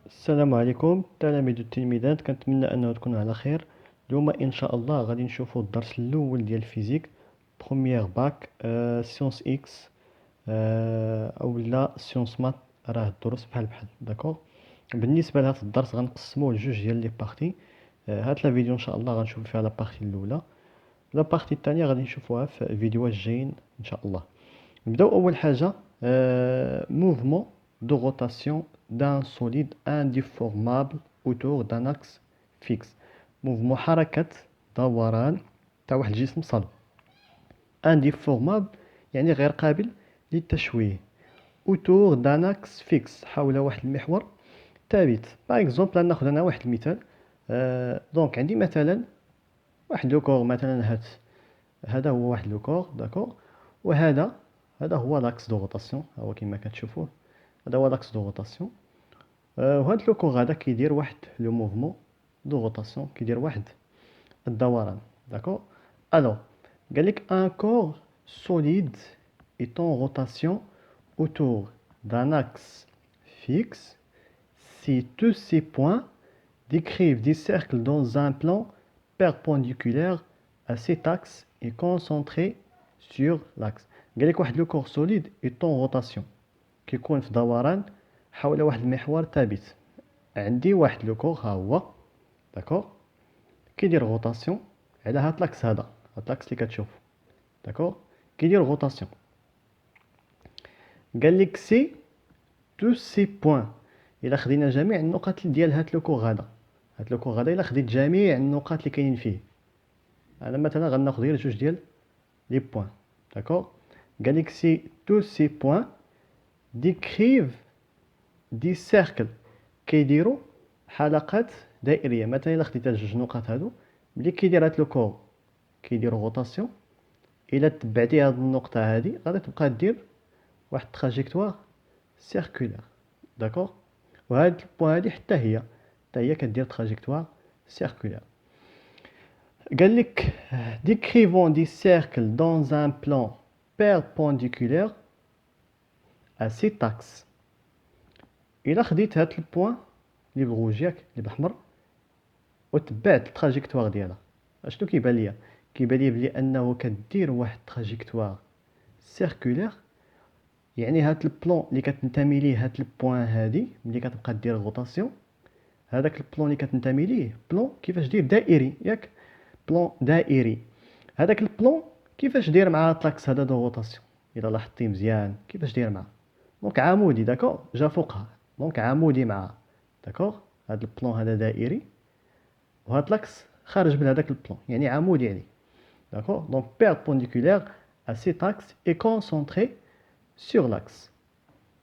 السلام عليكم تلاميذ والتلميذات، كنتمنى انه تكونوا على خير. اليوم ان شاء الله غادي نشوفوا الدرس الاول ديال الفيزيك بروميير باك، سيونس اكس، اولا سيونس مات. راه الدروس بحال داكوغ. بالنسبه لهذا الدرس غنقسموه لجوج ديال لي بارتي. هاد لا فيديو ان شاء الله غنشوف فيها لا بارتي الاولى، لا بارتي الثانيه غادي نشوفوها في الفيديوهات الجايين ان شاء الله. نبداو اول حاجه، mouvement de rotation d'un solide indéformable autour d'un axe fixe. mouvement حركه دوران تاع واحد الجسم صلب. indéformable يعني غير قابل للتشويه. autour d'un axe fixe حول واحد المحور ثابت. باغ اكزومبل ناخذ انا واحد المثال. دونك عندي مثلا واحد لو كور، مثلا هذا هو واحد لو كور داكور، هذا هو لاكس دو روتاسيون. هو كما كتشوفوه، هذا هو لاكس دو روتاسيون. وهذا لو كور هذا كيدير واحد لو موفمون دو روتاسيون، كيدير واحد الدوران داكور. الو قال لك ان كور solide est en rotation autour d'un axe fixe si tous ces points décrivent des cercles dans un plan perpendiculaire à cet axe et concentré sur l'axe. قال لك واحد لو كور سوليد est en rotation، كيكون في دوران حول واحد المحور ثابت. عندي واحد لو كور ها هو داكور، كيدير روتاسيون على هاد لاكس، هاد لاكس اللي كتشوف داكور، كيدير روتاسيون. قال لك سي تو سي بوين، الا خدينا جميع النقط ديال هاد لو كور هذا، هاد لو كور هذا الا خديت جميع النقاط اللي كاينين فيه، انا مثلا غناخذ غير جوج ديال لي بوين داكور. قال لك سي تو سي بوين ديكريف دي سيركل، كيديروا حلقات دائريه. مثلا الا خديت هاد جوج نقط هادو، ملي كيدير هاد لو كور كيدير روتاسيون، الا تبعتي هاد النقطه هادي غادي تبقى دير واحد تراجيكتوار سيركولير داكور. وهاد البوين هادي حتى هي كدير تراجيكتوار سيركولير. قال لك décrivons des cercles dans un plan perpendiculaire à cet axe. الا خديت هاد البوين اللي بغوج ياك اللي باحمر وتبعت التراجيكتوار ديالها، اشنو كيبان ليا؟ كيبان ليا بلي انه كدير واحد تراجيكتوار سيركولير. يعني هاد البلون اللي كتنتمي ليه هاد البوين هادي، ملي كتبقى دير روتاسيون، هذاك البلون اللي كتنتمي ليه بلون كيفاش دير دائري ياك، بلون دائري. هذاك البلون كيفاش داير مع لاكس هذا دو روتاسيون؟ الا لاحظتي مزيان كيفاش داير معاه، دونك عمودي داكور، جا فوقها دونك عمودي معاه داكور. هذا البلون هذا دائري، وهذا لاكس خارج من هذاك البلون يعني عمودي عليه داكور. دونك perpendiculaire à cet axe et concentré sur l'axe.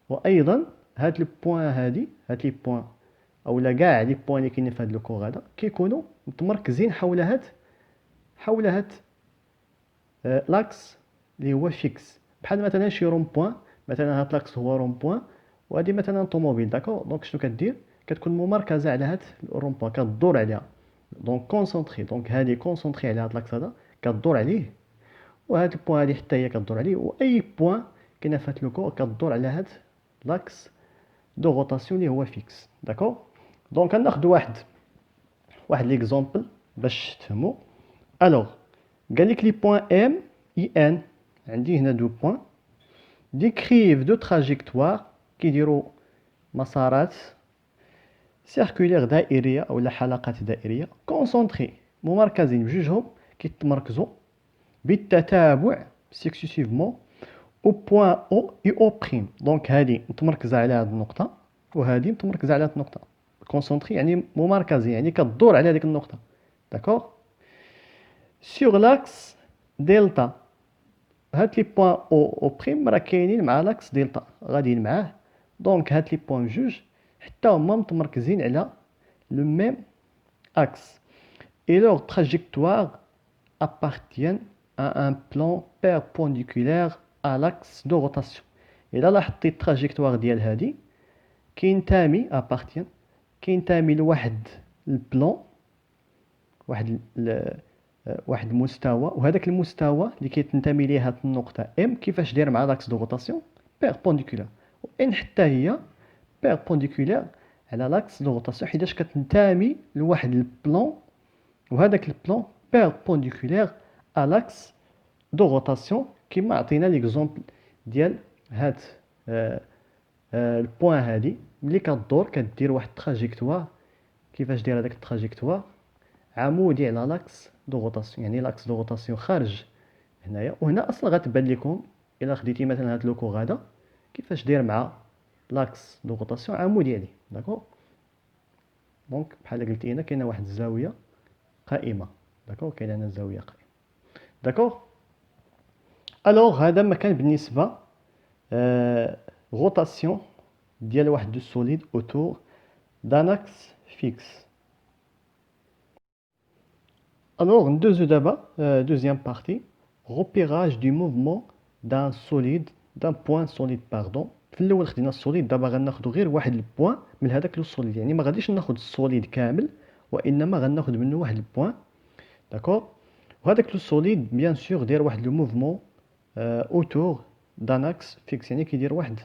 وايضا هاد البوين هاد لي بوين اولا كاع لي بوين اللي كاينين في هاد لو كور هذا كيكونوا متمركزين حول هاد لاكس اللي هو فيكس. بحال مثلا شي رون بوين، مثلا هاد لاكس هو رون بوين، وهادي مثلا طوموبيل داكور. دونك شنو كدير؟ كتكون ممركزه على هاد الرون بوين، كدور عليها دونك كونسونطري. دونك هادي كونسونطري على هاد لاكس هذا كدور عليه، وهاد البوين هادي حتى هي كدور عليه، واي بوين كاينه في هاد لو كور كدور على هاد لاكس دو روتاسيون اللي هو فيكس داكور. دونك غناخذ واحد ليكزومبل باش تفهموا. الوغ قال لك لي بوين ام اي ان، عندي هنا دو بوين ديكريف دو تراجيكتوار، كيديروا مسارات سيركولير دائريه اولا حلقات دائريه، كونسونطري ممركزين بجوجهم كيتمركزوا بالتتابع سكسيسيفمون او بوين او اي او بريم. دونك هادي متمركزه على هاد النقطه، وهادي متمركزه على هاد النقطه. كونسونطري يعني ممركزين، يعني كدور على هذيك النقطه داكور. سور لاكس دلتا، هاد لي بوين او بريم راه كاينين مع لاكس دلتا غاديين معاه. دونك هاد لي بوين جوج حتى هما متمركزين على لو ميم اكس et leur trajectoire appartiennent à un plan perpendiculaire à l'axe de rotation. الا لاحظتي التراجيكتوار ديال هادي كينتمي appartient، كينتمي لواحد البلون، واحد المستوى، وهذاك المستوى اللي كيتنتمي ليه هاد النقطه ام كيفاش داير مع لاكس دو روتاسيون بيربونديكولار، وان حتى هي بيربونديكولار على لاكس دو روتاسيون حيتاش كتنتمي لواحد البلان، وهذاك البلان بيربونديكولير ا لاكس دو روتاسيون كيما عطينا ليكزومبل ديال هاد البوان هادي. ملي كدور كدير واحد التراجيكتوار. كيفاش داير هذاك التراجيكتوار؟ عمودي على لاكس دو روتاسيون، يعني لاكس دو روتاسيون خارج هنايا. وهنا اصلا غتبان لكم الا خديتي مثلا هاد لوكو هذا كيفاش داير مع لاكس دو روتاسيون عمودي عليه. داكور، دونك بحال قلت هنا كاينه واحد الزاويه قائمه. داكور، كاينه هنا زاويه قائمه. داكور. الوغ هذا ما كان بالنسبه روتاسيون ديال واحد دو سوليد اوتور دان اكس فيكس. الوغ ندوزو دابا دوزيام بارتي، repérage du mouvement d'un solide d'un point solide باردون. في الاول خدينا السوليد، دابا غناخدو غير واحد البوان من هذاك لو سوليد، يعني ما غاديش ناخد السوليد كامل وانما غناخد منه واحد البوان. داكور، وهذاك لو سوليد بيان سور داير واحد لو موفمون اوتور دان اكس فيكس، يعني كيدير واحد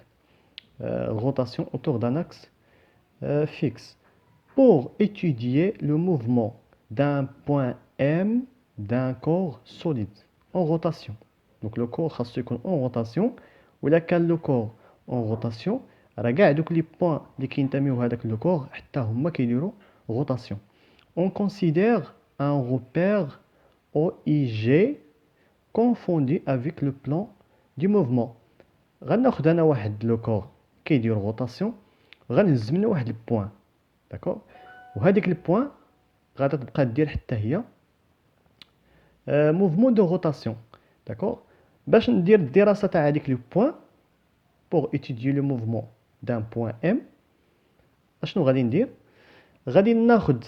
روتاسيون اوتور دان اكس fixe. Pour étudier le mouvement d'un point M d'un corps solide en rotation. Donc le corps خاصو يكون en rotation، ولا كان لو كور en rotation راه كاع دوك لي بوين اللي كينتميو هذاك لو كور حتى هما كيديروا rotation. On considère un repère OIG confondu avec le plan du mouvement. غناخد انا واحد لو كور كيدير روتاسيون، غنهز منه واحد البوان. داكور، وهذيك البوان غادا تبقى دير حتى هي موفمون دو روتاسيون. داكور، باش ندير الدراسه تاع هذيك لو بوين بوغ étudier لو موفمون دان بوين ام، اشنو غادي ندير؟ غادي ناخد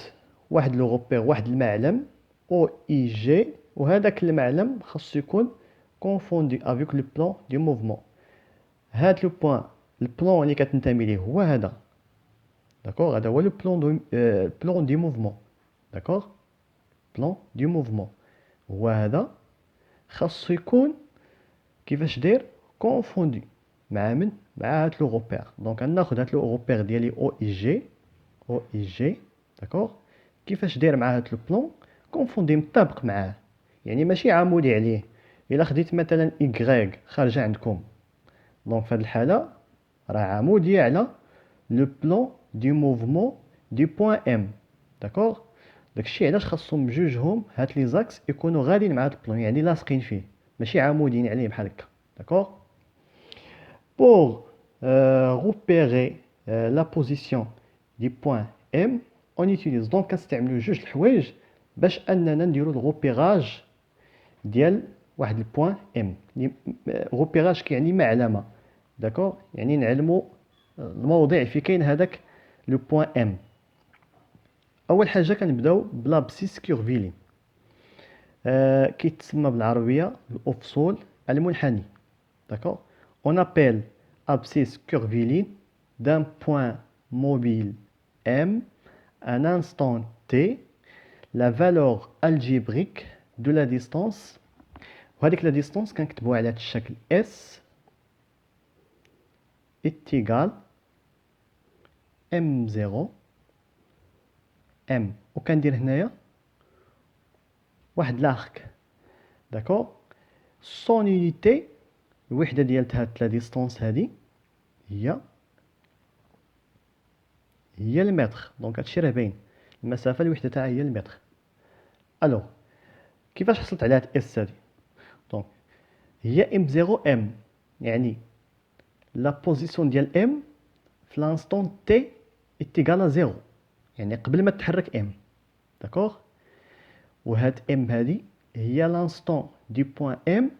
واحد لو روبير، واحد المعلم او اي جي، وهذاك المعلم خاصو يكون كونفوندي افيك لو بلان دو موفمون. هاد لو بوين البلان اللي كتنتمي ليه هو هذا. داكور، هذا هو لو بلان دو موفمون. داكور، بلان دو موفمون هو هذا، خاصو يكون كيفاش داير كونفوندي مع من؟ مع هاد لو روبير. دونك غناخد هاد لو روبير ديالي او اي جي، او اي جي. داكور، كيفاش داير مع هاد لو بلان كونفوندي مطابق معاه، يعني ماشي عمودي عليه. الا خديت مثلا ايكغيك خارجه عندكم، دونك في هاد الحاله راه عمودي على لو بلان دو موفمون دو بوين ام. داكور، داكشي علاش خاصهم بجوجهم هاد لي زاكس يكونوا غاديين مع هاد البلان، يعني لاصقين فيه ماشي عموديين عليه بحال هكا. داكور. Pour repérer la position du point M on utilise donc كنستعملوا جوج الحوايج باش اننا نديروا الروبيراج ديال واحد البوين ام. روبيراج كيعني معلمه. داكور، يعني نعلموا الموضع في كاين هذاك لو بوين ام. اول حاجه كنبداو بلابسيس كيرفيلي، كيتسمى بالعربيه الافصول المنحني. داكور، on appelle abscisse curviligne d'un point mobile M un instant T la valeur algébrique de la distance. وهذيك لا ديستونس كنكتبوها على هذا الشكل S est égal M0 M، وكندير هنايا واحد لاغك. داكور، سون يونيتي الوحده ديال هاد لا ديستونس هادي هي المتر. دونك هادشي راه باين، المسافه الوحده تاعها هي المتر. الو كيفاش حصلت على هاد اس هادي؟ دونك هي ام 0 ام، يعني لا بوزيسيون ديال ام في لانستون تي اتيغال زيرو، يعني قبل ما تحرك ام. داكوغ، وهاد ام هادي هي لانستون دي بوين ام،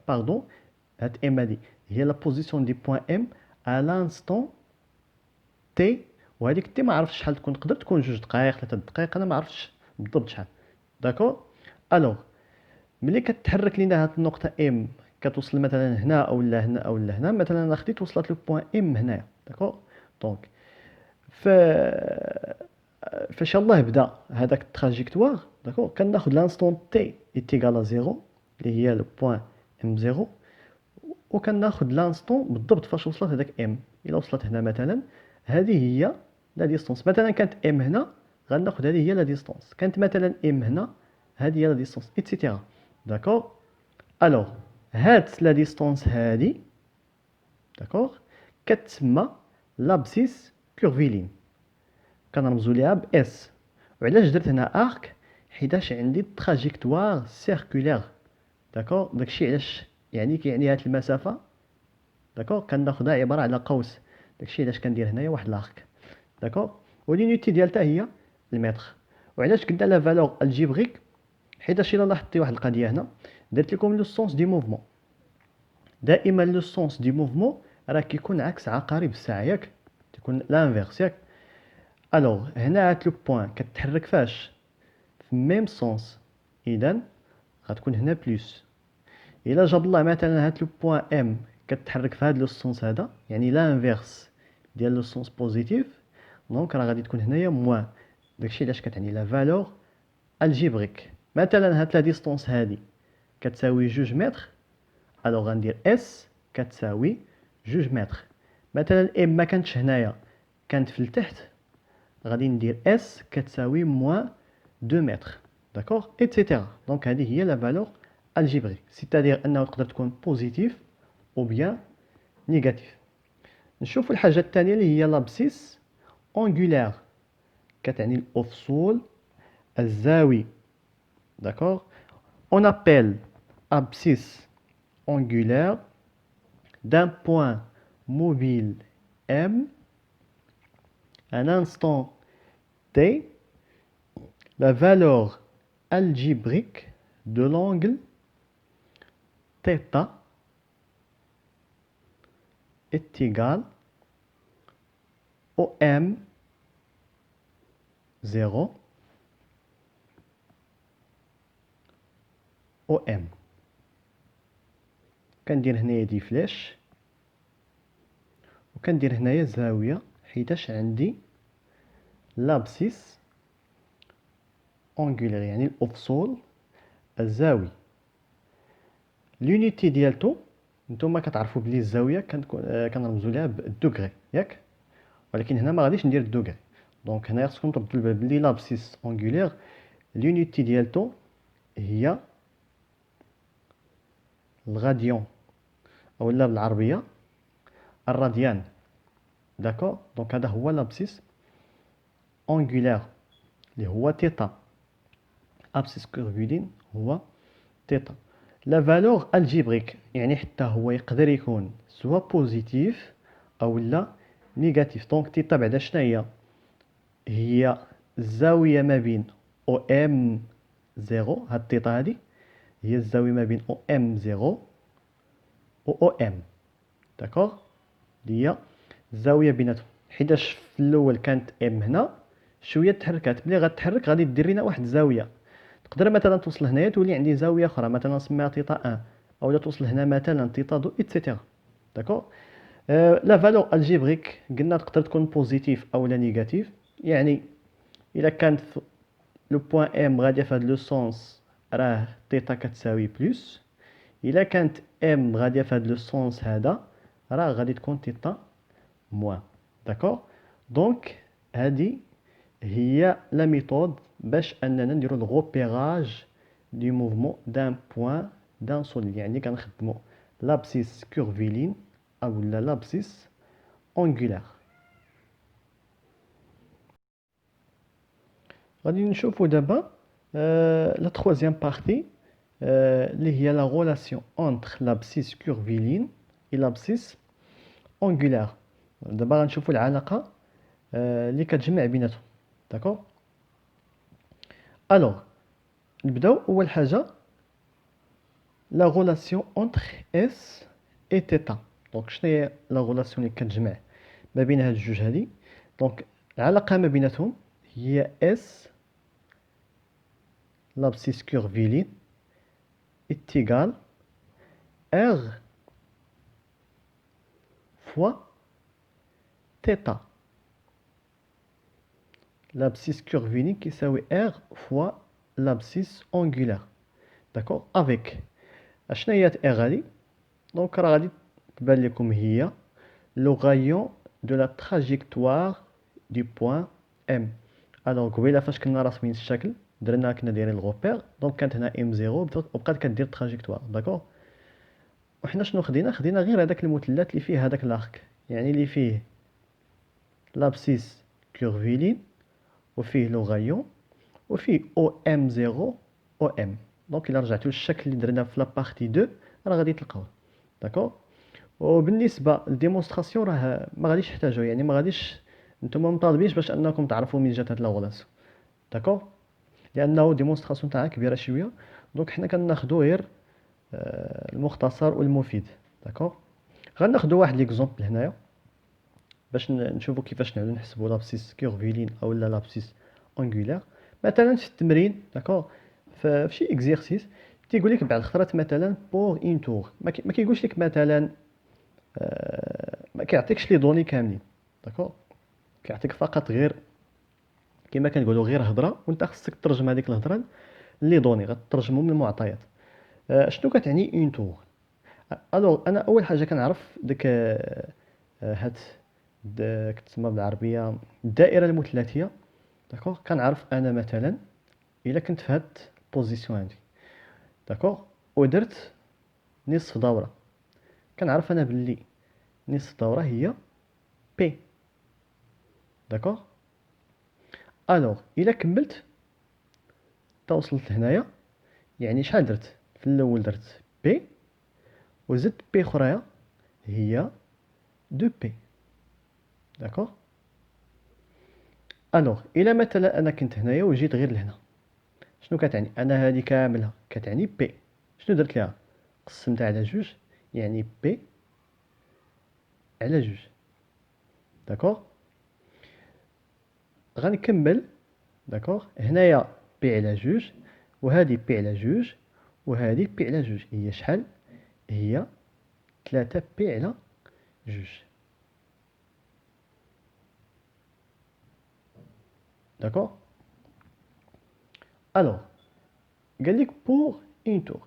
باردون، هاد ام هادي هي لا بوزيسيون دي بوين ام ا لانستون تي. وهذيك تي ما عرفتش شحال تكون، تقدر تكون 2 دقائق 3 دقائق، انا ما عرفتش بالضبط شحال. داكوغ، الوغ ملي كتحرك لينا هاد النقطه ام كتوصل مثلا هنا او لا هنا او لا هنا، مثلا انا خديت وصلت لو بوين ام هنايا. داكوغ، دونك فاش الله بدا هذاك التراجيكتوار، داكوغ، كناخذ لانستون تي ايتيغال زيرو اللي هي لو بوين ام زيرو، وكناخذ لانستون بالضبط فاش وصلت هذاك ام. الا وصلت هنا مثلا، هذه هي لا ديستونس. مثلا كانت ام هنا غناخد هذه هي لا ديستونس، كانت مثلا ام هنا هذه هي لا ديستونس ايتترا. داكوغ. الوغ هاد لا ديستونس هادي داكوغ كتسمى لابسيس كورفيلين، كنرمزو ليها ب اس. وعلاش درت هنا ارك؟ حيتاش عندي تراجيكتوار سيركولير. داكوغ. داكشي علاش يعني كيعني هاد المسافه داكوغ كناخدها عباره على قوس، داكشي علاش كندير هنايا واحد لارك. داكوغ. ولينيتي ديالتها هي المتر. وعلاش قلنا لا فالور الجبريك؟ حيتاش الا لاحظتي واحد القضيه هنا، درت لكم لو سونس دي موفمون. دائما لو سونس دي موفمون راه كيكون عكس عقارب الساعه، ياك؟ تكون لانفيرس، ياك؟ الوغ هنا هاد لو بوين كتحرك فاش؟ في ميم سونس، اذا غتكون هنا بلس. الا جاب الله مثلا هاد لو بوين ام كتحرك في هاد لو سونس هذا، يعني لانفيرس ديال لو سونس بوزيتيف، دونك راه غادي تكون هنايا موان. داكشي علاش كتعني لا فالور الجبريك. مثلا هاد لا ديستونس هادي كتساوي 2 متر، الوغ غندير اس كتساوي 2 متر. مثلا ام ما كانتش هنايا، كانت في التحت، غادي ندير اس كتساوي موان 2 متر. داكوغ ايتترا. دونك هذه هي لا فالور الجبريك، سيتادير انه تقدر تكون بوزيتيف او بيان نيجاتيف. نشوفوا الحاجه الثانيه اللي هي لابسيس اونغولير، كتعني الافصول الزاوي. داكوغ. on appelle abscisse angulaire d'un point mobile M un instant T la valeur algébrique de l'angle θ est égale au M0 au M. كندير هنايا دي فلاش، وكندير هنايا زاويه حيتاش عندي لابسيس اونغولير يعني الافصول الزاوي. لونيتي ديالتو نتوما كتعرفوا بلي الزاويه كنرمزوا لها بالدوغري، ياك؟ ولكن هنا ما غاديش ندير الدوغري. دونك هنايا خصكم تردوا البال بلي لابسيس اونغولير لونيتي ديالتو هي الغاديون، اولا بالعربيه الراديان. داكور. دونك هذا هو لابسيس اونغولير اللي هو تيتا. ابسيس كورفولين هو تيتا. لا فالور الجبريك يعني حتى هو يقدر يكون سوا بوزيتيف او لا نيجاتيف. دونك تيتا بعدا شناهي؟ هي الزاويه ما بين او ام 0. هاد تيتا هادي هي الزاويه ما بين او ام 0 و او ام. داكوغ. اللي هي الزاويه بيناتهم، حيتاش في الاول كانت ام هنا شويه تحركات، ملي غتحرك غادي دير لينا واحد الزاويه. تقدر مثلا توصل هنايا تولي عندي زاويه اخرى مثلا نسميها تيتا 1، او لا توصل هنا مثلا تيتا 2 ايتترا. داكوغ. لا فالور الجبريك قلنا تقدر تكون بوزيتيف او لا نيجاتيف. يعني الا كانت لو بوين ام غاديه في هذا لو سونس راه تيتا كتساوي بلس، الا كانت ام غاديه في هذا لو سونس هذا راه غادي تكون تيتا موان. داكوغ. دونك هذه هي لا ميثود باش اننا نديرو الغوبيراج دي موفمون دان بوين دان سوليد، يعني كنخدمو لابسيس كورفيلين او لا لابسيس اونغولير. غادي نشوفو دابا لا تروازيام بارتي اللي هي لا غولاسيون اونتر لابسيس كورفيلين اي لابسيس اونغولير. دابا غنشوفو العلاقه اللي كتجمع بيناتهم. داكوغ. الوغ نبداو اول حاجه لا غولاسيون اونتر اس اي تيتا. دونك شنو هي لا غولاسيون اللي كتجمع ما بين هاد الجوج هادي؟ دونك العلاقه ما بيناتهم هي اس لابسيس كورفيلين اتيغال ار فوا تيتا. لابسيس كورفيلين كيساوي ار فوا لابسيس اونغولير. داكوغ. افيك اشنا هي ار هادي؟ دونك راه غادي تبان لكم هي لو غايون دو لا تراجيكتوار دي بوان ام. الوغ قبيله فاش كنا راسمين الشكل درنا كنا دايرين الغوبير، دونك كانت هنا ام زيرو وبقات كدير تراجيكتوار. داكوغ، وحنا شنو خدينا غير هذاك المثلث اللي فيه هذاك لارك، يعني اللي فيه لابسيس كورفيلين وفيه لو غايون وفيه او ام زيرو او ام. دونك الا رجعتوا للشكل اللي درنا في لابارتي 2 راه غادي تلقاوه. داكوغ، وبالنسبه للديمونستراسيون راه ما غاديش تحتاجوا، يعني ما غاديش نتوما مطالبينش باش انكم تعرفوا من جات هاد لاغولاسيون. داكوغ، لانه ديمونستراسيون تاعها كبيره شويه، دونك حنا كناخذوا غير المختصر والمفيد. داكوغ، غناخذوا واحد ليكزومبل هنايا باش نشوفوا كيفاش نعاودو نحسبوا لابسيس كورفيلين او لا لابسيس انغولير. مثلا في التمرين، داكوغ، في شي اكزيرسيس تيقول لك بعض الخطرات مثلا بور ان تور، ما كيقولش لك مثلا ما كيعطيكش لي دوني كاملين. داكوغ، كيعطيك فقط غير كما كنقولوا غير هضره، وانت خصك تترجم هذيك الهضره لي دوني، غترجمهم للمعطيات. شنو كتعني اون تور؟ الوغ انا اول حاجه كنعرف ديك هاد كتسمى بالعربيه الدائره المثلثيه. داكوغ، كنعرف انا مثلا الا كنت في هاد بوزيسيون هادي، داكوغ، ودرت نصف دوره، كنعرف انا باللي نصف دوره هي بي. داكوغ، الوغ الا كملت تا وصلت لهنايا، يعني شحال درت؟ في الاول درت بي وزدت بي اخرى هي دو بي. داكوغ، الوغ الا مثلا انا كنت هنايا وجيت غير لهنا، شنو كتعني؟ انا هذه كاملها كتعني بي. شنو درت ليها؟ قسمتها على جوج، يعني بي على جوج. داكوغ، غنكمل. داكوغ، هنايا بي على جوج، وهذه بي على جوج، وهذه بي على جوج، هي شحال؟ هي 3 بي على جوج. داكوغ، الوغ قال لك بور اون تور،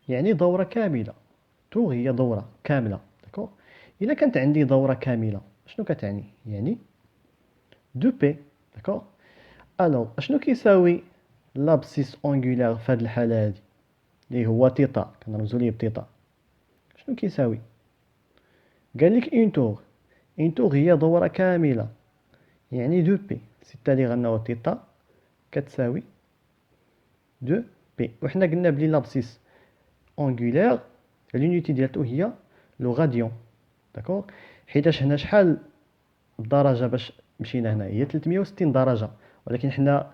يعني دوره كامله. تور هي دوره كامله. داكوغ، الا كانت عندي دوره كامله شنو كتعني؟ يعني دو بي. داكوغ، الوغ اشنو كيساوي لابسيس اونغولار في هاد الحاله هادي اللي هو تيتا، كنرمزو ليه بتيتا؟ شنو كيساوي؟ قال لك اون تور. اون تور هي دوره كامله، يعني دو بي، سيتادير انه تيتا كتساوي دو بي. وحنا قلنا بلي لابسيس اونغولار لونيتي ديالتو هي لو غاديون. داكوغ، حيتاش هنا شحال الدرجه باش مشينا هنا؟ هي 360 درجه، ولكن حنا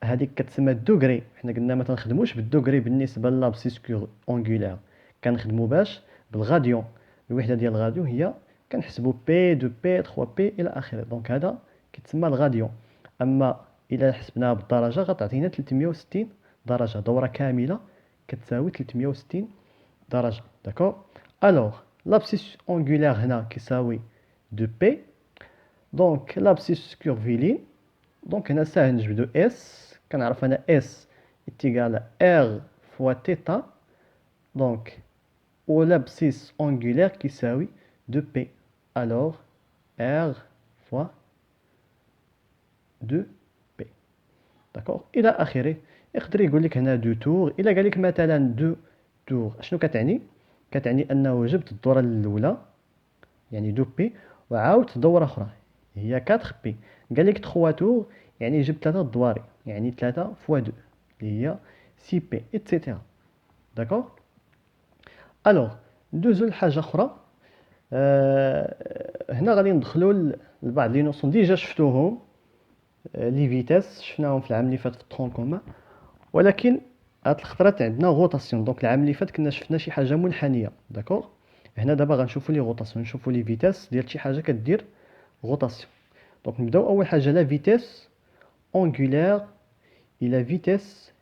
هذيك كتسمى الدوغري. حنا قلنا ما تنخدموش بالدوغري بالنسبه للابسيس اونغولار، كنخدمو باش بالغاديون. الوحده ديال الغاديون هي كنحسبوا بي دو بي 3 بي الى اخره، دونك هذا كيتسمى الغاديون. اما الا حسبناها بالدرجه غتعطينا 360 درجه، دوره كامله كتساوي 360 درجه. داكوغ، الوغ لابسيس اونغولار هنا كيساوي دو بي، دونك لابسيس كورفيلين، دونك هنا ساهل نجبدو اس، كنعرف انا اس اتيغال ار فوا تيتا، دونك و لابسيس اونغولار كيساوي دو بي، الوغ ار فوا دو بي. داكوغ الى اخره. يقدر يقول لك هنا دو تور. الا قال لك مثلا دو تور شنو كتعني؟ كتعني انه جبت الدوره الاولى يعني دو بي، وعاودت دوره اخرى هي 4 بي. قال لك 3 تور يعني جبت 3 دواري، يعني 3 فوا 2 اللي هي 6 بي ايتترا. داكوغ، الوغ ندوزو لحاجه اخرى. هنا غادي ندخلوا لبعض لي نوسيون ديجا شفتوهم، لي فيتاس شفناهم في العام اللي فات في الطرون كومان، ولكن هاد الخطرات عندنا غوطاسيون. دونك العام اللي فات كنا شفنا شي حاجه منحنيه. داكوغ، هنا دابا غنشوفوا لي غوطاسيون، نشوفوا لي فيتاس ديال شي حاجه كدير غوطاسيون. دونك نبداو اول حاجه لا فيتاس اونغولار الى فيتاس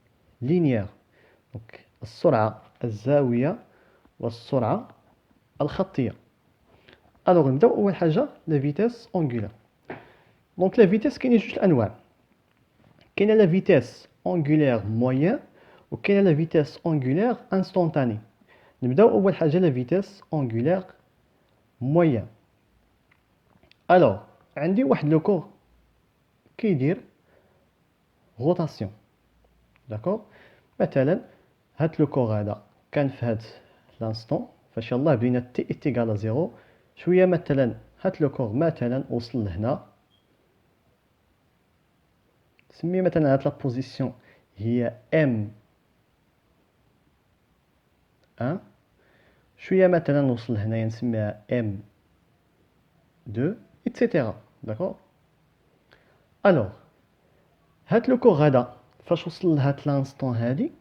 لينيير، دونك السرعه الزاويه والسرعه الخطيه. الوغ نبداو اول حاجه لا فيتاس اونغولار. دونك لا فيتاس كاينين جوج انواع، كاينه لا فيتاس اونغولار موين وكاينه لا فيتاس اونغولار انستونتاني. نبداو اول حاجه لا فيتاس اونغولار موين. الوغ عندي واحد لو كور كيدير روتاسيون. داكوغ، مثلا هاد لو كور هذا كان في هاد لانستون فاش يلاه بدينا تي ايتيغال زيرو، شويه مثلا هاد لو كور مثلا وصل لهنا، نسمي مثلا هاد لا بوزيسيون هي ام 1، شويه مثلا وصل هنايا نسميها ام 2 ايتترا. داكوغ، الوغ هاد لو كور هذا فاش وصل لهاد لانستون هادي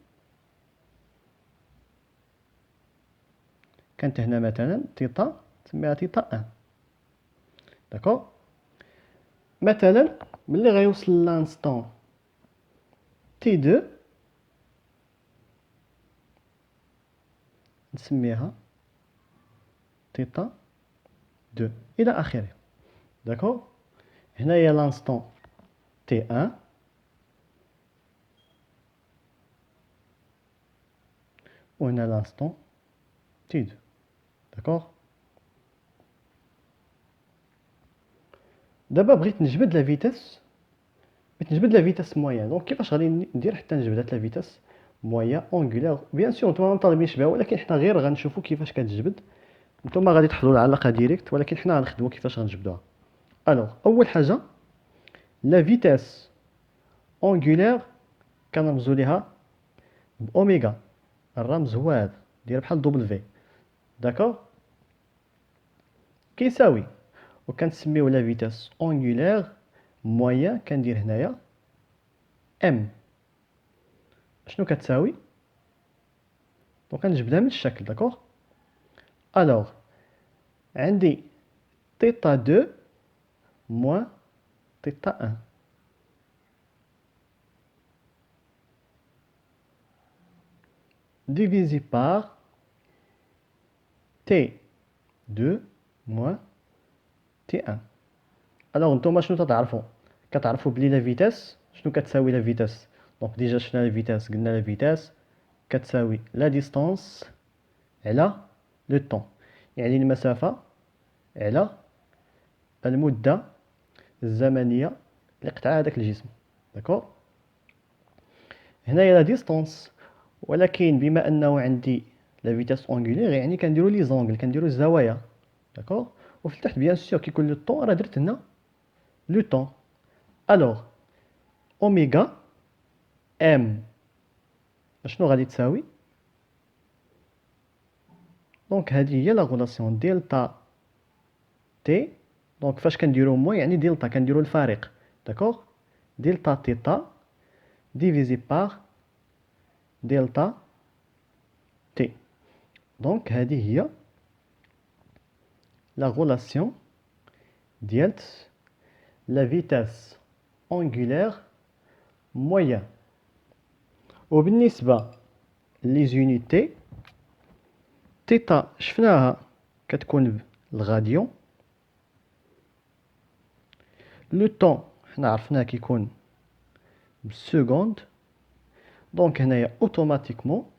كانت هنا مثلا تيتا، نسميها تيتا 1. داكوغ، مثلا ملي غيوصل لانستون تي 2 نسميها تيتا 2 الى اخره. داكوغ، هنايا لانستون تي 1 وهنا لانستون تي 2. داكوغ، دابا بغيت نجبد لا فيتاس، بغيت نجبد لا فيتاس مويان. دونك كيفاش غادي ندير حتى نجبد هاد لا فيتاس مويان اونغولير؟ بيان سور نتوما ما طالبينش بها، ولكن حنا غير غنشوفوا كيفاش كتجبد. نتوما غادي تحفظوا العلاقه ديريكت، ولكن حنا غنخدموا كيفاش غنجبدوها. الوغ اول حاجه لا فيتاس اونغولير كنرمزوا ليها باوميغا. الرمز هو هذا، داير بحال دبل. داكوغ، كيساوي، وكنسميو لا فيتاس اونغولير مويان كندير هنايا ام. شنو كتساوي؟ دونك غنجبدها من الشكل. داكوغ، الوغ عندي تيتا 2 موان تيتا 1 divisé par T2 moins T1. الوغ نتوما شنو تتعرفوا؟ كتعرفوا بلي لا فيتاس شنو كتساوي لا فيتاس. دونك ديجا شفنا لا فيتاس، قلنا لا فيتاس كتساوي لا ديستانس على لو طون، يعني المسافة على المدة الزمنية لقطع هذاك الجسم. داكوغ، هنايا لا ديستانس، ولكن بما انه عندي لا فيتاس اونغولير يعني كنديروا لي زونغل، كنديروا الزوايا. داكوغ، وفي التحت بيان سور كيكون لو طون راه درت هنا لو طون. الوغ اوميغا ام شنو غادي تساوي؟ دونك هذه هي لا غولاسيون دلتا تي. دونك فاش كنديرو مو يعني دلتا كنديرو الفارق. داكوغ، دلتا تيتا ديفيزي بار دلتا تي. دونك هذه هي لا غولاسيون ديالت لا فيتاس اونغولير مويان. وبالنسبة لي زونيتي، تيتا شفناها كتكون بالغاديون، لو طون حنا عرفناه كيكون بالسكوند. دونك هنايا اوتوماتيكمون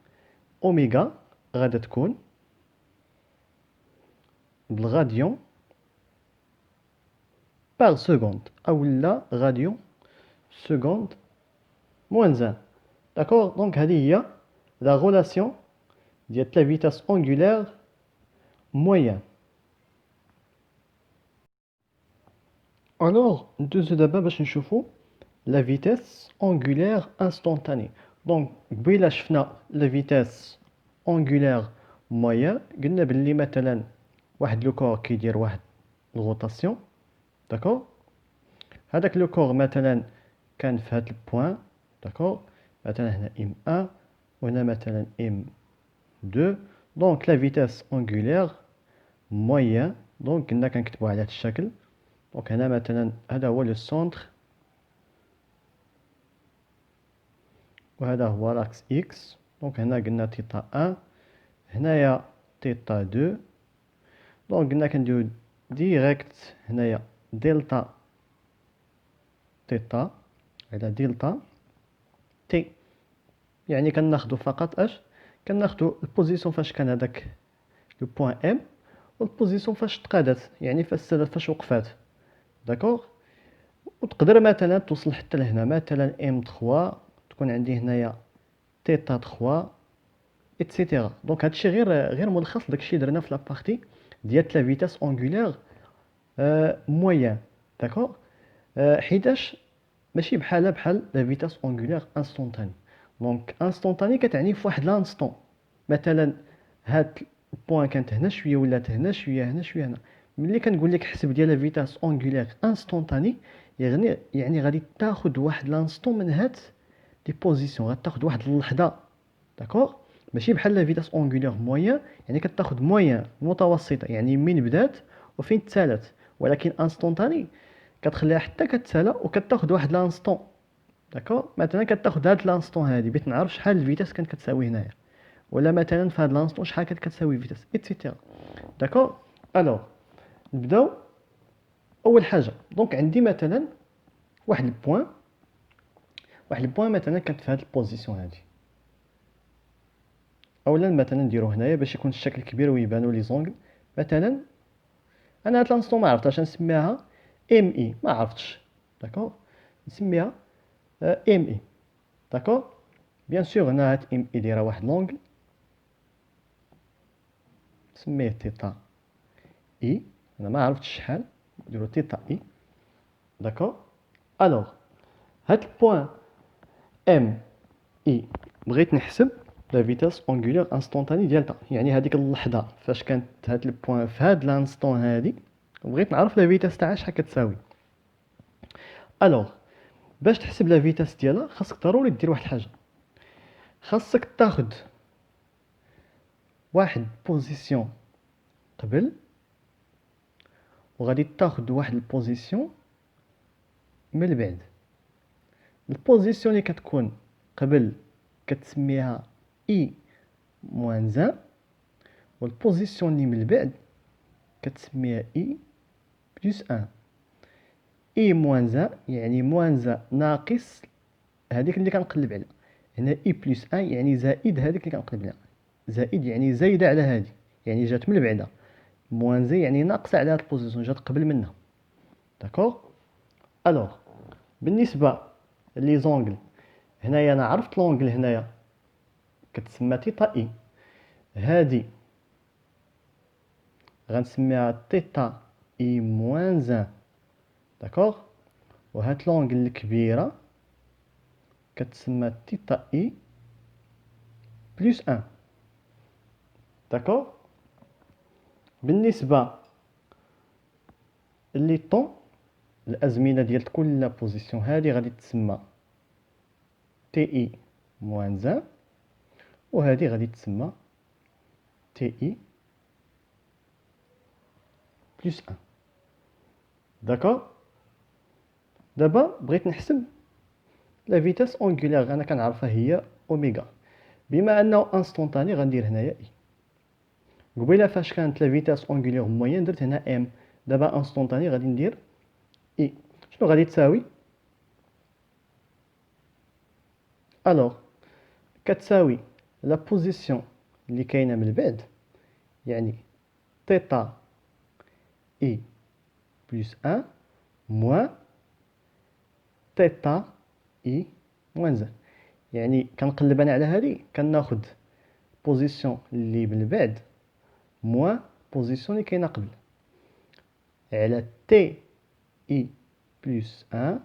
اوميغا غادا تكون بالغاديون بار سكوند، اولا غاديون سكوند موان 1. داكوغ، دونك هذه هي لا غولاسيون ديال لا فيتاس اونغولير مويان. الوغ ندوزو دابا باش نشوفو لا فيتاس اونغولير انستونتاني. دونك قبيله شفنا لا فيتاس اونغولير مويان، قلنا بلي مثلا واحد لو كور كيدير واحد الغوطاسيون. داكوغ، هذاك لو كور مثلا كان في هاد البوان. داكوغ، مثلا هنا ام 1 وهنا مثلا ام 2. دونك لا فيتاس اونغولير مويان، دونك قلنا كنكتبوها على هاد الشكل. دونك هنا مثلا هذا هو لو سونتر وهذا هو لاكس اكس. دونك هنا قلنا تيتا 1، هنايا تيتا 2. دونك قلنا كنديرو ديريكت هنايا دلتا تيتا على دلتا تي، يعني كناخدو فقط اش كناخدو البوزيسيون فاش كان هذاك لو بوين ام، والبوزيسيون فاش تقادات يعني فاش وقفات. داكوغ، وتقدر مثلا توصل حتى لهنا، مثلا ام 3 تكون عندي هنايا تيتا 3 ايتترا. دونك هادشي غير ملخص داكشي درنا في لابارتي ديال لا فيتاس اونغولير مويان. داكوغ. حيتاش ماشي بحال لا فيتاس اونغولير انستونتاني. دونك انستونتاني كتعني في واحد لانستون، مثلا هاد البوان كانت هنا شويه ولات هنا شويه، هنا شويه، هنا. ملي كنقول لك حسب ديال لا فيتاس اونغولير انستونتاني، يعني غادي تاخد واحد لانستون من هاد دي بوزيسيون، غتاخد واحد اللحظه. داكوغ. ماشي بحال لا فيتاس اونغولير مويان، يعني كتاخد مويان متوسطه، يعني من بدات وفين تسالات. ولكن انستونتاني كتخليها حتى كتسالى وكتاخد واحد لانستون. داكوغ. مثلا كتاخد هاد لانستون هادي بغيت نعرف شحال الفيتاس كانت كتساوي هنايا، ولا مثلا في هاد لانستون شحال كانت كتساوي فيتاس ايتترا. داكوغ. الوغ نبداو. اول حاجه دونك عندي مثلا واحد البوان، مثلا كانت في هاد البوزيسيون هادي، اولا مثلا نديرو هنايا باش يكون الشكل كبير ويبانو لي زونغل. مثلا انا هاد لانستون ما عرفتهاش، نسميها ام اي، ما عرفتش. داكوغ. نسميها ام اي. داكوغ. بيان سور هنا هاد ام اي دايره واحد لونغل، نسميه تيتا اي. انا ما عرفتش شحال، نديرو تيتا اي. داكوغ. الوغ هاد البوان ام اي بغيت نحسب لا فيتاس اونغولير انستونتاني ديالها، يعني هذيك اللحظه فاش كانت هاد البوان في هاد لانستون هادي، بغيت نعرف لا فيتاس تاعها شحال كتساوي. الوغ باش تحسب لا فيتاس ديالها خاصك ضروري دير واحد الحاجه، خاصك تاخد واحد بوزيسيون قبل، وغادي تاخد واحد البوزيسيون من البعد. البوزيسيون اللي كتكون قبل كتسميها اي موان زان، والبوزيسيون اللي من البعد كتسميها اي بلس ان. اي موان زان يعني موان زان ناقص هذيك اللي كنقلب عليها. هنا اي بلس ان يعني زائد هذيك اللي كنقلب عليها. زائد يعني زايده على هذه، يعني جات من بعدا. موان زي يعني ناقصه على هاد البوزيسيون، جات قبل منها. داكوغ. الوغ بالنسبه لي زونغل، هنايا انا عرفت لونغل هنايا كتسمى تيتا اي، هادي غنسميها تيتا اي موان زان. داكوغ. وهاد لونغل الكبيره كتسمى تيتا اي بلس ان. داكوغ. بالنسبه لي طون، الازمنه ديال كل بوزيسيون هادي غادي تسمى تي اي موان زان، وهادي غادي تسمى تي اي بلس ان. داكوغ. دابا بغيت نحسب لا فيتاس اونغولير، انا كنعرفها هي اوميغا. بما انه انستونتاني غندير هنايا اي. قبيله فاش كانت لا فيتاس اونغولير موين درت هنا ام، دابا انستونتاني غادي ندير اي. شنو غادي تساوي؟ الوغ كتساوي لا بوزيسيون اللي كاينه من بعد، يعني تيتا اي بلس ان موان تيتا اي موان زان. يعني كنقلب انا على هادي، كناخد بوزيسيون اللي من بعد موان بوزيسيون اللي كاينه قبل، على تي اي بلس ان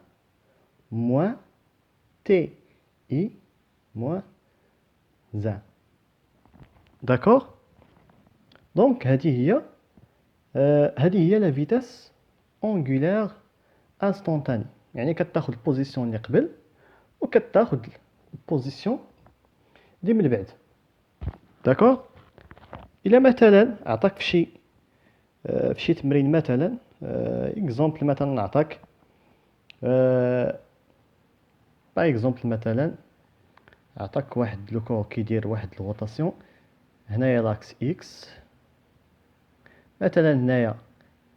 موان تي اي موان زان. داكوغ. دونك هذه هي لا فيتاس اونغولير انستونتاني، يعني كتاخد البوزيسيون اللي قبل وكتاخد البوزيسيون اللي من بعد. داكوغ. الا مثلا عطاك في شي تمرين، مثلا اكزومبل مثلا نعطاك باغ اكزومبل مثلا عطاك واحد لو كور كيدير واحد الروتاسيون، هنايا لاكس اكس، مثلا هنايا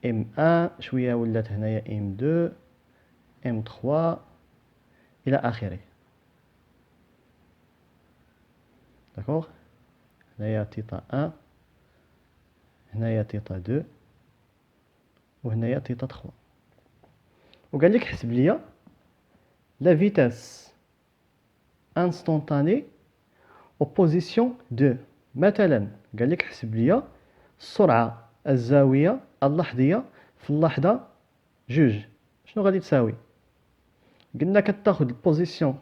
ام 1 شويه ولات هنايا ام 2 ام 3 الى اخره. داكوغ. هنايا تيتا 1، هنايا تيتا 2، وهنايا تيتا 3. وقال لك حسب لي لا فيتاس انستونتاني او بوزيسيون 2. مثلا قال لك حسب لي السرعه الزاويه اللحظيه في اللحظه جوج شنو غادي تساوي. قلنا كتاخذ البوزيسيون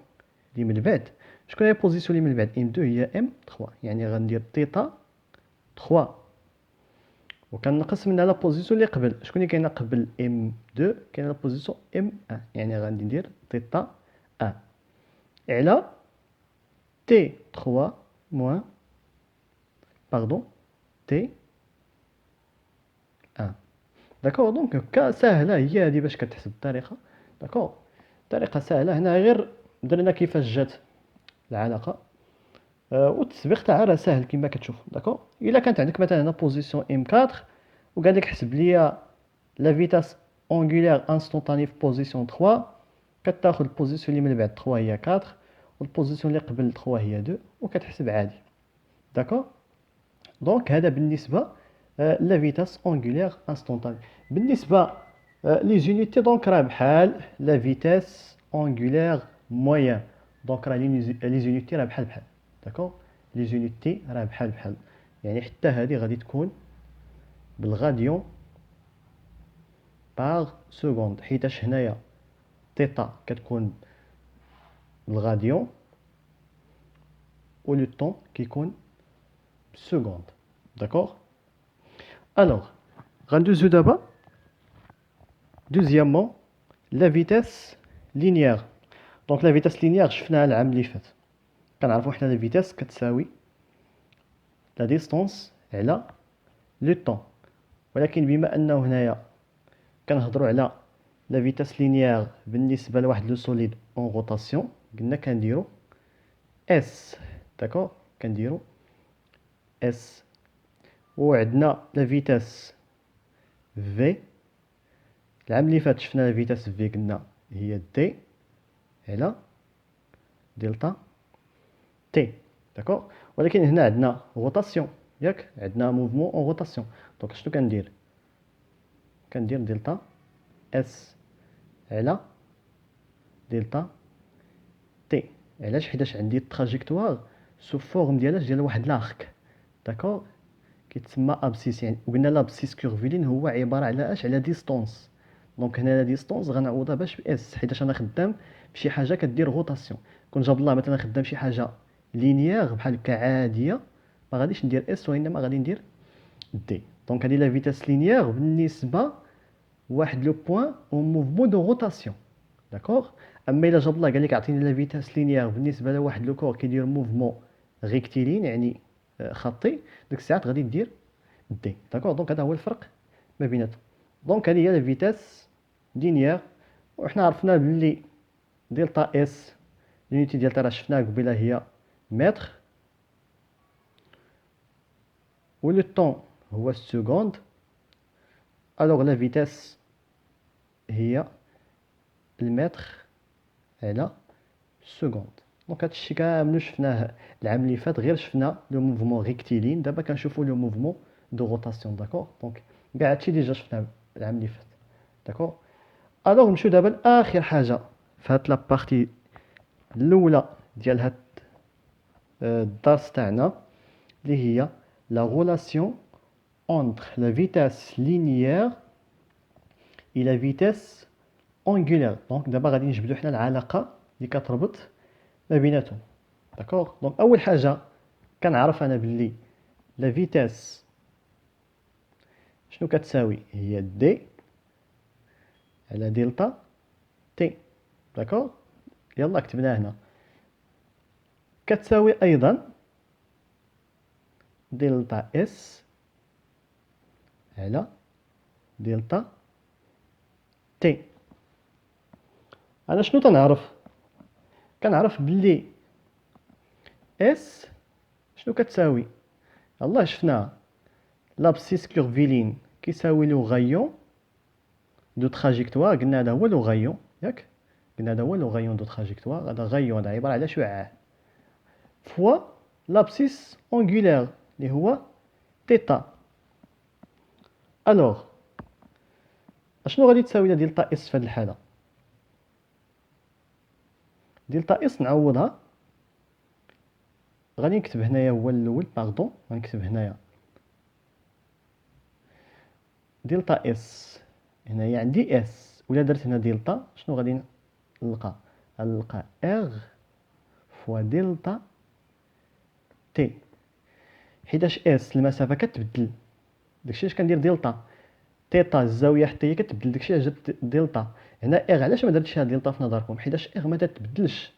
اللي من بعد. شكون هي البوزيسيون اللي من بعد؟ ام 2 هي ام 3، يعني غندير تيتا 3 وكنقص منها لا بوزيسيون اللي قبل. شكون اللي كاينه قبل ام 2؟ كاينه لا بوزيسيون ام 1، يعني غادي ندير تيتا 1 على تي 3 موان باردون تي 1. داكور. دونك ساهله هي هذه باش كتحسب الطريقه. داكور، طريقه ساهله. هنا غير درنا كيفاش جات العلاقه. والتسبيق تاعها راه ساهل كما كتشوف. داكور. الا كانت عندك مثلا هنا بوزيسيون ام 4 وقال لك حسب لي لا فيتاس اونغولير انستونطاني في بوزيسيون 3، كتاخذ البوزيسيون اللي من بعد 3 هي 4 والبوزيسيون اللي قبل 3 هي 2 وكتحسب عادي. داكور. دونك هذا بالنسبه لا فيتاس اونغولير انستونطاني. بالنسبه لي زونيتي دونك راه بحال لا فيتاس اونغولير موين. دونك راه لي زونيتي راه بحال بحال. داكور. لي زونيتي راه بحال بحال، يعني حتى هذه غادي تكون بالغاديون باغ سكوند، حيتاش هنايا تيتا كتكون بالغاديون و لو طون كيكون بالسكوند. داكور. الوغ غندوزو دابا دوزيامون لا فيتاس لينيير. دونك لا فيتاس لينيير شفناها العام اللي فات. كنعرفو حنا لا فيتاس كتساوي لا ديستونس على لو طون، ولكن بما انه هنايا كنهضروا على لا فيتاس لينيير بالنسبه لواحد لو سوليد اون روتاسيون، قلنا كنديرو اس. داكور. كنديرو اس. وعندنا لا فيتاس في. العام اللي فات شفنا لا فيتاس في قلنا هي دي على دلتا تي. داكور. ولكن هنا عندنا روتاسيون، ياك عندنا موفمون اون روتاسيون. دونك شنو كندير؟ كندير دلتا اس على دلتا تي. علاش؟ حيتاش عندي التراجيكتوار سو فورم ديال واحد لاخك. داكور. كيتسمى ابسيس، يعني وقلنا لابسيس كورفيلين هو عباره على اش؟ على ديستونس. دونك هنا لا ديستونس غنعوضها باش باس، حيتاش انا خدام بشي حاجه كدير روتاسيون. كون جاب الله مثلا خدام شي حاجه لينيير بحال هكا عاديه ما غاديش ندير اس وانما غادي ندير دي. دونك هذه لا فيتاس لينيير بالنسبه واحد لو بوين او موفمون دو روتاسيون. داكور. اما الا جاب الله قال لك عطيني لا فيتاس لينيير بالنسبه لواحد لو كور كيدير موفمون ريكتيلين يعني خطي، ديك الساعات غادي دير دي. داكور. دونك هذا هو الفرق ما بيناتهم. دونك هذه هي لا فيتاس لينيير. وحنا عرفنا بلي دلتا اس لونيتي ديالها راه شفناها قبيله هي متر، و لو طون هو السكوند. الوغ لا فيتاس هي المتر على السكوند. دونك هادشي كامل شفناه العام اللي فات، غير شفنا لو موفمون ريكتيلين. دابا كنشوفوا لو موفمون دو روتاسيون. داكور. دونك كاع هادشي ديجا شفناه العام اللي فات. داكور. الوغ نمشيو دابا لاخر حاجه في هاد لابارتي الاولى ديال هاد الدرس تاعنا، اللي هي لا غولاسيون اونتر لا فيتاس لينيير et la vitesse angulaire. دونك دابا غادي نجبدو حنا العلاقه اللي كتربط ما بيناتهم. داكوغ. دونك اول حاجه كنعرف انا باللي لا فيتاس شنو كتساوي؟ هي دي على دلتا تي. داكوغ. يلا كتبناها هنا. كتساوي ايضا دلتا اس على دلتا تي. انا شنو تنعرف؟ كنعرف باللي اس شنو كتساوي؟ الله شفناها لابسيس كورفيلين كيساوي لو غايون دو تراجيكتوار. قلنا هذا هو لو غايون، ياك قلنا هذا هو لو غايون دو تراجيكتوار. هذا غايون هذا عباره على شعاع فوا لابسيس اونغولير اللي هو تيتا. الوغ اشنو غادي تساوي دلتا اس في هذه الحاله؟ دلتا اس نعوضها، غادي نكتب هنايا هو الاول باردون، غنكتب هنايا دلتا اس، هنايا عندي اس، ولا درت هنا دلتا شنو غادي نلقى؟ غنلقى ار فوا دلتا تي، حيتاش اس المسافه كتبدل، داكشي علاش كندير دلتا. تيتا الزاويه حتى هي كتبدل، داكشي علاش درت دلتا. هنا ار علاش ما درتش دلتا في نظركم؟ حيتاش ار ما تتبدلش،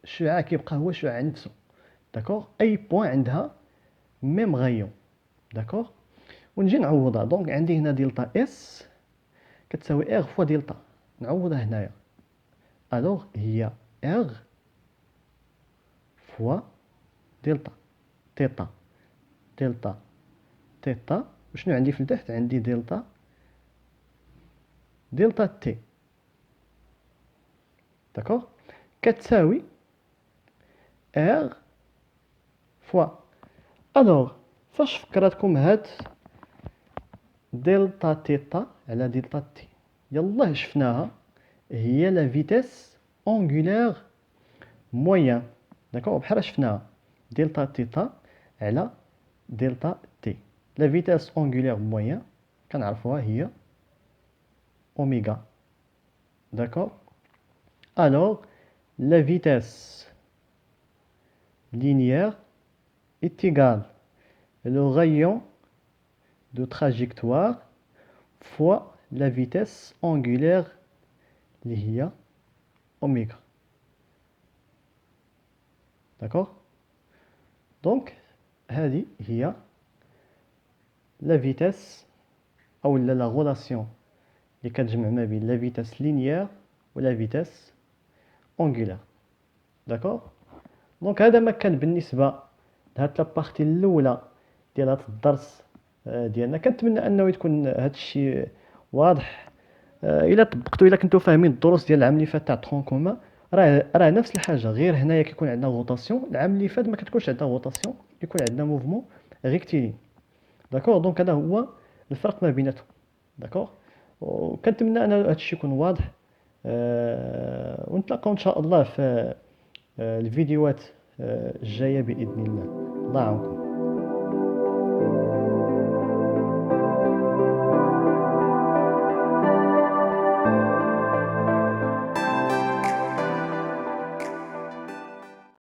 الشعاع كيبقى هو الشعاع نفسه. داكوغ، اي بوين عندها ميم غايون. داكوغ، ونجي نعوضها. دونك عندي هنا دلتا اس كتساوي ار فوا دلتا، نعوضها هنايا. الوغ هي ار فوا دلتا تيتا، دلتا تيتا، وشنو عندي في التحت؟ عندي دلتا تي. داكوغ، كتساوي ار فوا. الوغ فاش فكرتكم هاد دلتا تيتا على دلتا تي؟ يلاه شفناها هي لا فيتيس اونغولير مويان. داكوغ، بحال شفناها دلتا تيتا على دلتا تي. لا فيتيس اونغولير مويان كنعرفوها هي اوميغا. داكوغ، الوغ لا فيتيس linéaire est égal le rayon de trajectoire fois la vitesse angulaire اللي هي اوميغا. داكوغ، دونك هذه هي لا فيتيس او لا غولاسيون اللي كتجمع ما بين لا فيتيس لينيير ولا فيتيس اونغولير. داكوغ، دونك هذا ما كان بالنسبه لهاد لابارتي الاولى ديال هاد الدرس ديالنا. كنتمنى انه تكون هاد الشيء واضح. الا طبقتوا، الا كنتو فاهمين الدروس ديال العام اللي فات تاع ترون كوما، راه نفس الحاجه، غير هنايا كيكون عندنا غوطاسيون. العام اللي فات ما كتكونش عندنا غوطاسيون، كيكون عندنا موفمون ريكتيلين. داكوغ، دونك هذا هو الفرق ما بيناتهم. داكوغ، وكنتمنى ان هذا الشيء يكون واضح. ونتلاقاو ان شاء الله في الفيديوهات الجايه باذن الله. الله يعاونكم.